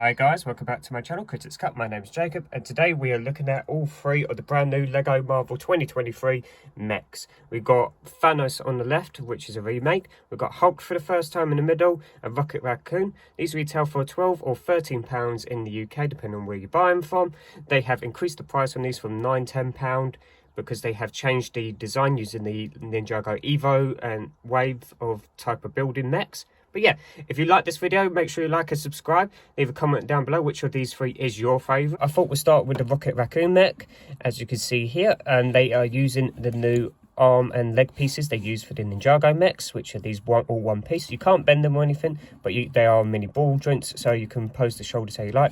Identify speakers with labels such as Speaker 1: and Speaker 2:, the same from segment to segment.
Speaker 1: Hi guys, welcome back to my channel, Critics Cup. My name is Jacob, and today we are looking at all three of the brand new LEGO Marvel 2023 mechs. We've got Thanos on the left, which is a remake. We've got Hulk for the first time in the middle, and Rocket Raccoon. These retail for £12 or £13 in the UK, depending on where you buy them from. They have increased the price on these from £9–10 because they have changed the design using the Ninjago Evo and Wave of type of building mechs. But yeah, if you like this video, make sure you like and subscribe. Leave a comment down below which of these three is your favourite. I thought we'd start with the Rocket Raccoon mech, as you can see here. And they are using the new arm and leg pieces they use for the Ninjago mechs, which are these all one piece. You can't bend them or anything, but they are mini ball joints, so you can pose the shoulders how you like.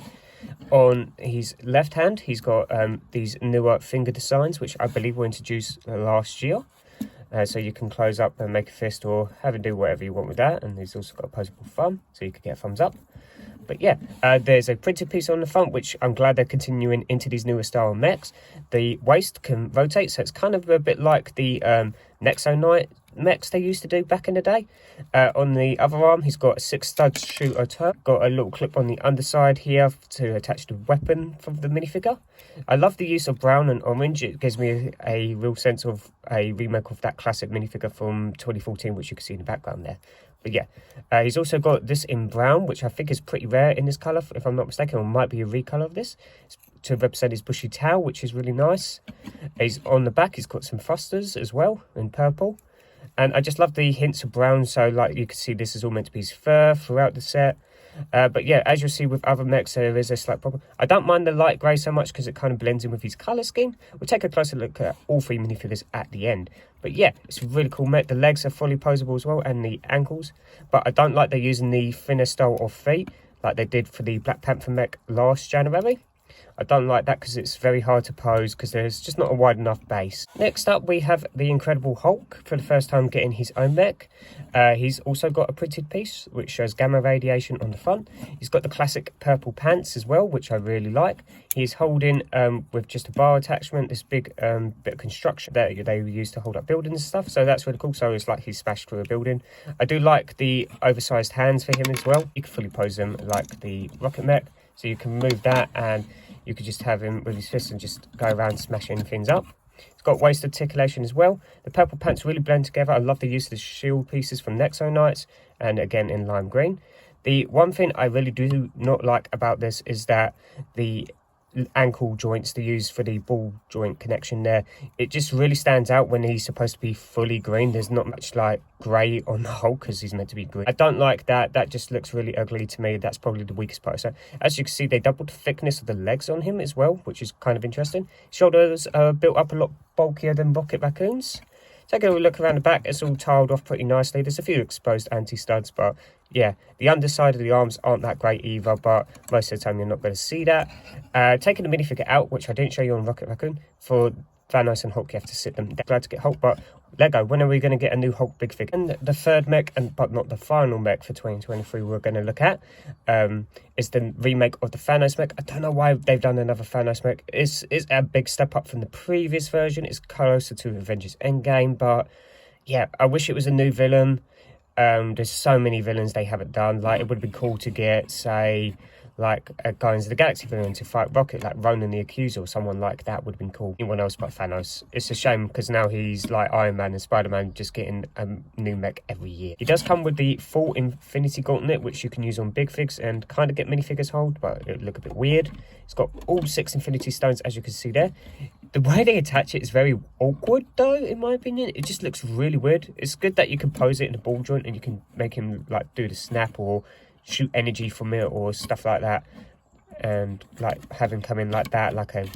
Speaker 1: On his left hand, he's got these newer finger designs, which I believe were introduced last year. So you can close up and make a fist or have it do whatever you want with that. And he's also got a posable thumb, so you can get a thumbs up. But yeah, there's a printed piece on the front, which I'm glad they're continuing into these newer style mechs. The waist can rotate, so it's kind of a bit like the Nexo mechs they used to do back in the day. On the other arm, he's got a 6-stud shooter turret. Got a little clip on the underside here to attach the weapon from the minifigure. I love the use of brown and orange. It gives me a real sense of a remake of that classic minifigure from 2014, which you can see in the background there. But yeah, he's also got this in brown, which I think is pretty rare in this colour, if I'm not mistaken, or might be a recolour of this, to represent his bushy tail, which is really nice. He's on the back, he's got some thrusters as well in purple. And I just love the hints of brown, so like you can see this is all meant to be his fur throughout the set. But yeah, as you'll see with other mechs, there is a slight problem. I don't mind the light grey so much because it kind of blends in with his colour scheme. We'll take a closer look at all three minifigures at the end. But yeah, it's a really cool mech. The legs are fully posable as well, and the ankles. But I don't like they're using the thinner style of feet like they did for the Black Panther mech last January. I don't like that because it's very hard to pose because there's just not a wide enough base. Next up, we have the Incredible Hulk for the first time getting his own mech. He's also got a printed piece which shows gamma radiation on the front. He's got the classic purple pants as well, which I really like. He's holding, with just a bar attachment, this big bit of construction that they use to hold up buildings and stuff. So that's really cool. So it's like he's smashed through a building. I do like the oversized hands for him as well. You can fully pose them like the Rocket mech. So you can move that and you could just have him with his fists and just go around smashing things up. It's got waist articulation as well. The purple pants really blend together. I love the use of the shield pieces from Nexo Knights, and again in lime green. The one thing I really do not like about this is that the ankle joints they use for the ball joint connection there, it just really stands out when he's supposed to be fully green. There's not much like grey on the Hulk because he's meant to be green. I don't like that. That just looks really ugly to me. That's probably the weakest part. So as you can see, they doubled the thickness of the legs on him as well, which is kind of interesting. Shoulders are built up a lot bulkier than Rocket Raccoon's. Taking a look around the back, it's all tiled off pretty nicely. There's a few exposed anti-studs, but yeah, the underside of the arms aren't that great either, but most of the time you're not going to see that. Taking the minifigure out, which I didn't show you on Rocket Raccoon, for Thanos and Hulk, you have to sit them down. Glad to get Hulk, but LEGO, when are we going to get a new Hulk big figure? And the third mech, but not the final mech for 2023 we're going to look at, is the remake of the Thanos mech. I don't know why they've done another Thanos mech. It's a big step up from the previous version. It's closer to Avengers Endgame, but yeah, I wish it was a new villain. There's so many villains they haven't done. Like, it would be cool to get, say, like a Guardians of the Galaxy villain to fight Rocket, like Ronan the Accuser or someone like that would have been cool. Anyone else but Thanos. It's a shame because now he's like Iron Man and Spider-Man, just getting a new mech every year. He does come with the full Infinity Gauntlet, which you can use on big figs and kind of get minifigures hold, but it would look a bit weird. It's got all 6 Infinity Stones, as you can see there. The way they attach it is very awkward, though, in my opinion. It just looks really weird. It's good that you can pose it in a ball joint and you can make him like do the snap or shoot energy from it or stuff like that, and like have him come in like that, like a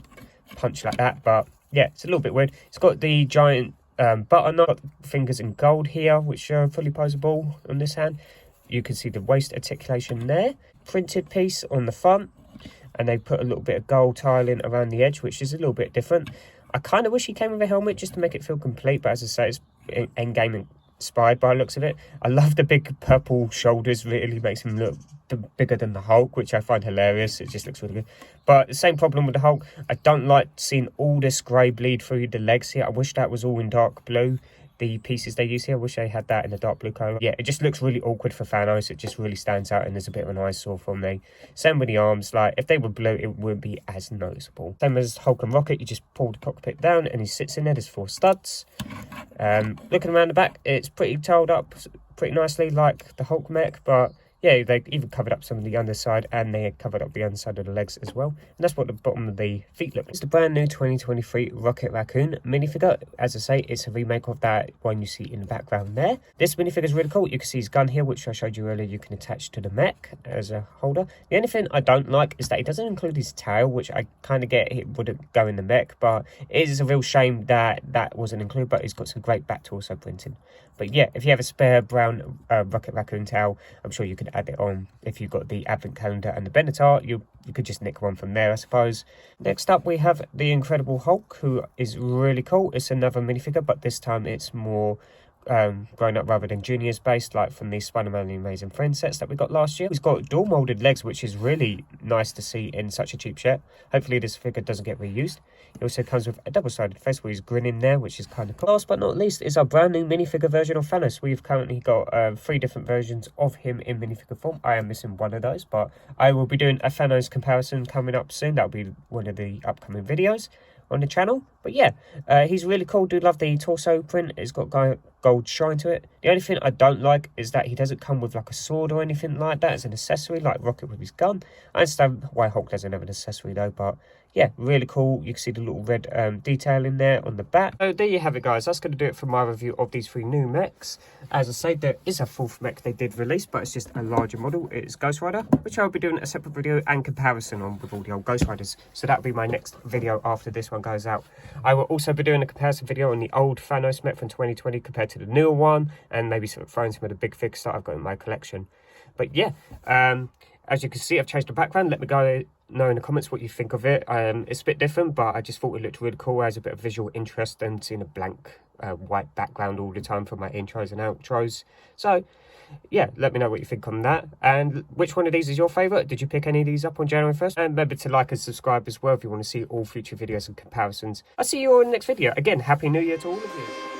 Speaker 1: punch like that. But yeah, it's a little bit weird. It's got the giant butternut fingers in gold here, which are fully posable on this hand. You can see the waist articulation there. Printed piece on the front, and they put a little bit of gold tiling around the edge, which is a little bit different. I kind of wish he came with a helmet just to make it feel complete, but as I say, it's Endgame inspired by the looks of it. I love the big purple shoulders, really makes him look bigger than the Hulk, which I find hilarious. It just looks really good. But the same problem with the Hulk, I don't like seeing all this grey bleed through the legs here. I wish that was all in dark blue. the pieces they use here. I wish they had that in a dark blue colour. Yeah, it just looks really awkward for Thanos. It just really stands out, and there's a bit of an eyesore from me. Same with the arms. Like, if they were blue, it wouldn't be as noticeable. Same as Hulk and Rocket. You just pull the cockpit down, and he sits in there. There's 4 studs. Looking around the back, it's pretty tiled up pretty nicely like the Hulk mech, but yeah, they even covered up some of the underside, and they covered up the underside of the legs as well. And that's what the bottom of the feet look like. It's the brand new 2023 Rocket Raccoon minifigure. As I say, it's a remake of that one you see in the background there. This minifigure is really cool. You can see his gun here, which I showed you earlier. You can attach to the mech as a holder. The only thing I don't like is that it doesn't include his tail, which I kind of get it wouldn't go in the mech, but it is a real shame that that wasn't included, but it's got some great back torso printing. But yeah, if you have a spare brown Rocket Raccoon tail, I'm sure you could add it on. If you've got the Advent Calendar and the Benatar, you could just nick one from there, I suppose. Next up, we have the Incredible Hulk, who is really cool. It's another minifigure, but this time it's more grown up rather than juniors based, like from the Spider-Man and the Amazing Friends sets that we got last year. He's got dual molded legs, which is really nice to see in such a cheap set. Hopefully this figure doesn't get reused. It also comes with a double-sided face where he's grinning there, which is kind of cool. Last but not least is our brand new minifigure version of Thanos. We've currently got 3 different versions of him in minifigure form. I am missing one of those, but I will be doing a Thanos comparison coming up soon. That'll be one of the upcoming videos on the channel. But yeah, he's really cool. Do love the torso print. It's got gold shine to it. The only thing I don't like is that he doesn't come with like a sword or anything like that as an accessory, like Rocket with his gun. I understand why Hulk doesn't have an accessory though, but yeah, really cool. You can see the little red detail in there on the back. So there you have it, guys. That's going to do it for my review of these 3 new mechs. As I say, there is a 4th mech they did release, but it's just a larger model. It's Ghost Rider, which I'll be doing a separate video and comparison on with all the old Ghost Riders. So that'll be my next video after this one goes out. I will also be doing a comparison video on the old Thanos mech from 2020 compared to the newer one, and maybe sort of throwing some of the big figs that I've got in my collection. But yeah, as you can see, I've changed the background. Let me know in the comments what you think of it. It's a bit different, but I just thought it looked really cool. It has a bit of visual interest than seeing a blank white background all the time for my intros and outros. So yeah, let me know what you think on that, and which one of these is your favourite. Did you pick any of these up on January 1st? And remember to like and subscribe as well if you want to see all future videos and comparisons. I'll see you all in the next video. Again, Happy New Year to all of you.